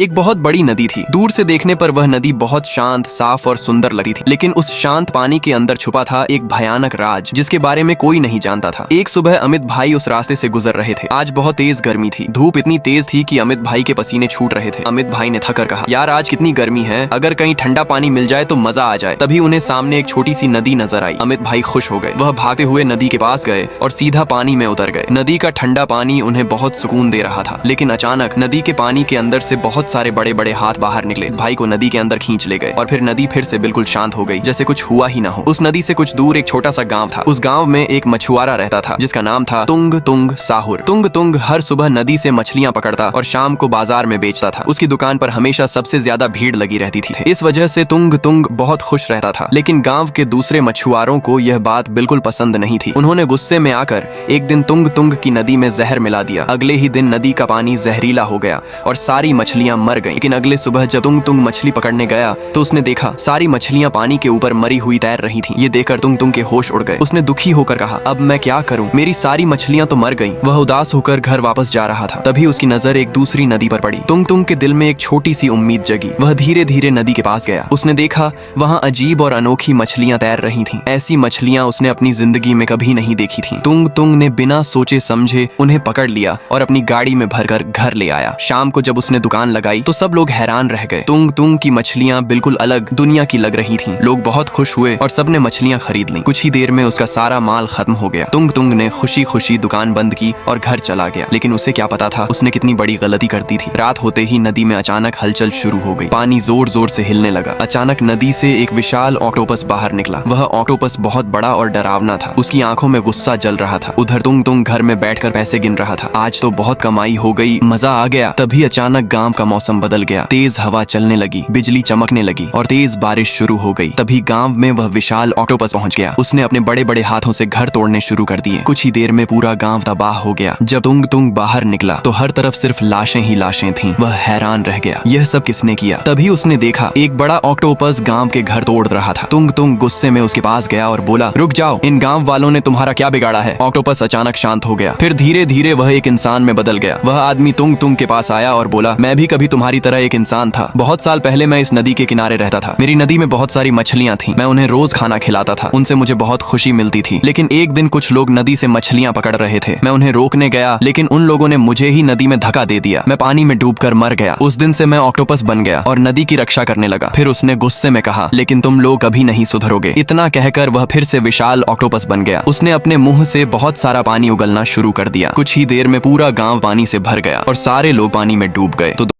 एक बहुत बड़ी नदी थी। दूर से देखने पर वह नदी बहुत शांत, साफ और सुंदर लगती थी, लेकिन उस शांत पानी के अंदर छुपा था एक भयानक राज जिसके बारे में कोई नहीं जानता था। एक सुबह अमित भाई उस रास्ते से गुजर रहे थे। आज बहुत तेज गर्मी थी। धूप इतनी तेज थी कि अमित भाई के पसीने छूट रहे थे। अमित भाई ने थककर कहा, यार आज कितनी गर्मी है, अगर कहीं ठंडा पानी मिल जाए तो मजा आ जाए। तभी उन्हें सामने एक छोटी सी नदी नजर आई। अमित भाई खुश हो गए। वह भागते हुए नदी के पास गए और सीधा पानी में उतर गए। नदी का ठंडा पानी उन्हें बहुत सुकून दे रहा था, लेकिन अचानक नदी के पानी के अंदर से बहुत सारे बड़े बड़े हाथ बाहर निकले। भाई को नदी के अंदर खींच ले गए और फिर नदी फिर से बिल्कुल शांत हो गई, जैसे कुछ हुआ ही ना हो। उस नदी से कुछ दूर एक छोटा सा गांव था। उस गांव में एक मछुआरा रहता था जिसका नाम था तुंग तुंग साहुर। तुंग तुंग हर सुबह नदी से मछलियां पकड़ता और शाम को बाजार में बेचता था। उसकी दुकान पर हमेशा सबसे ज्यादा भीड़ लगी रहती थी। इस वजह से तुंग तुंग बहुत खुश रहता था, लेकिन गाँव के दूसरे मछुआरों को यह बात बिल्कुल पसंद नहीं थी। उन्होंने गुस्से में आकर एक दिन तुंग तुंग की नदी में जहर मिला दिया। अगले ही दिन नदी का पानी जहरीला हो गया और सारी मछलियां मर गईं। लेकिन अगले सुबह जब तुंग तुंग मछली पकड़ने गया तो उसने देखा सारी मछलियां पानी के ऊपर मरी हुई तैर रही थीं। ये देखकर तुंग तुंग के होश उड़ गए। उसने दुखी होकर कहा, अब मैं क्या करूं, मेरी सारी मछलियां तो मर गईं। वह उदास होकर घर वापस जा रहा था। तभी उसकी नजर एक दूसरी नदी पर पड़ी। तुंग तुंग के दिल में एक छोटी सी उम्मीद जगी। वह धीरे धीरे नदी के पास गया। उसने देखा वहां अजीब और अनोखी मछलियां तैर रही थीं। ऐसी मछलियां उसने अपनी जिंदगी में कभी नहीं देखी थीं। तुंग तुंग ने बिना सोचे समझे उन्हें पकड़ लिया और अपनी गाड़ी में भरकर घर ले आया। शाम को जब उसने दुकान लगाई तो सब लोग हैरान रह गए। तुंग तुंग की मछलियां बिल्कुल अलग दुनिया की लग रही थीं। लोग बहुत खुश हुए और सबने मछलियां खरीद लीं। कुछ ही देर में उसका सारा माल खत्म हो गया। तुंग तुंग ने खुशी खुशी दुकान बंद की और घर चला गया। लेकिन उसे क्या पता था उसने कितनी बड़ी गलती कर दी थी। रात होते ही नदी में अचानक हलचल शुरू हो गई। पानी जोर जोर से हिलने लगा। अचानक नदी से एक विशाल ऑक्टोपस बाहर निकला। वह ऑक्टोपस बहुत बड़ा और डरावना था। उसकी आंखों में गुस्सा जल रहा था। उधर तुंग तुंग घर में बैठकर पैसे गिन रहा था। आज तो बहुत कमाई हो गई, मजा आ गया। तभी अचानक गांव का मौसम बदल गया। तेज हवा चलने लगी, बिजली चमकने लगी और तेज बारिश शुरू हो गई। तभी गांव में वह विशाल ऑक्टोपस पहुंच गया। उसने अपने बड़े बड़े हाथों से घर तोड़ने शुरू कर दिए। कुछ ही देर में पूरा गांव तबाह हो गया। जब तुंग तुंग बाहर निकला तो हर तरफ सिर्फ लाशें ही लाशें थीं। वह हैरान रह गया, यह सब किसने किया। तभी उसने देखा एक बड़ा ऑक्टोपस गांव के घर तोड़ रहा था। तुंग तुंग गुस्से में उसके पास गया और बोला, रुक जाओ, इन गांव वालों ने तुम्हारा क्या बिगाड़ा है। ऑक्टोपस अचानक शांत हो गया। फिर धीरे धीरे वह एक इंसान में बदल गया। वह आदमी तुंग तुंग के पास आया और बोला, मैं भी कभी तुम्हारी तरह एक इंसान था। बहुत साल पहले मैं इस नदी के किनारे रहता था। मेरी नदी में बहुत सारी मछलियां थीं। मैं उन्हें रोज खाना खिलाता था। उनसे मुझे बहुत खुशी मिलती थी। लेकिन एक दिन कुछ लोग नदी से मछलियां पकड़ रहे थे। मैं उन्हें रोकने गया, लेकिन उन लोगों ने मुझे ही नदी में धक्का दे दिया। मैं पानी में डूबकर मर गया। उस दिन से मैं ऑक्टोपस बन गया और नदी की रक्षा करने लगा। फिर उसने गुस्से में कहा, लेकिन तुम लोग कभी नहीं सुधरोगे। इतना कहकर वह फिर से विशाल ऑक्टोपस बन गया। उसने अपने मुंह से बहुत सारा पानी उगलना शुरू कर दिया। कुछ ही देर में पूरा गांव पानी से भर गया और सारे लोग पानी में डूब गए। तो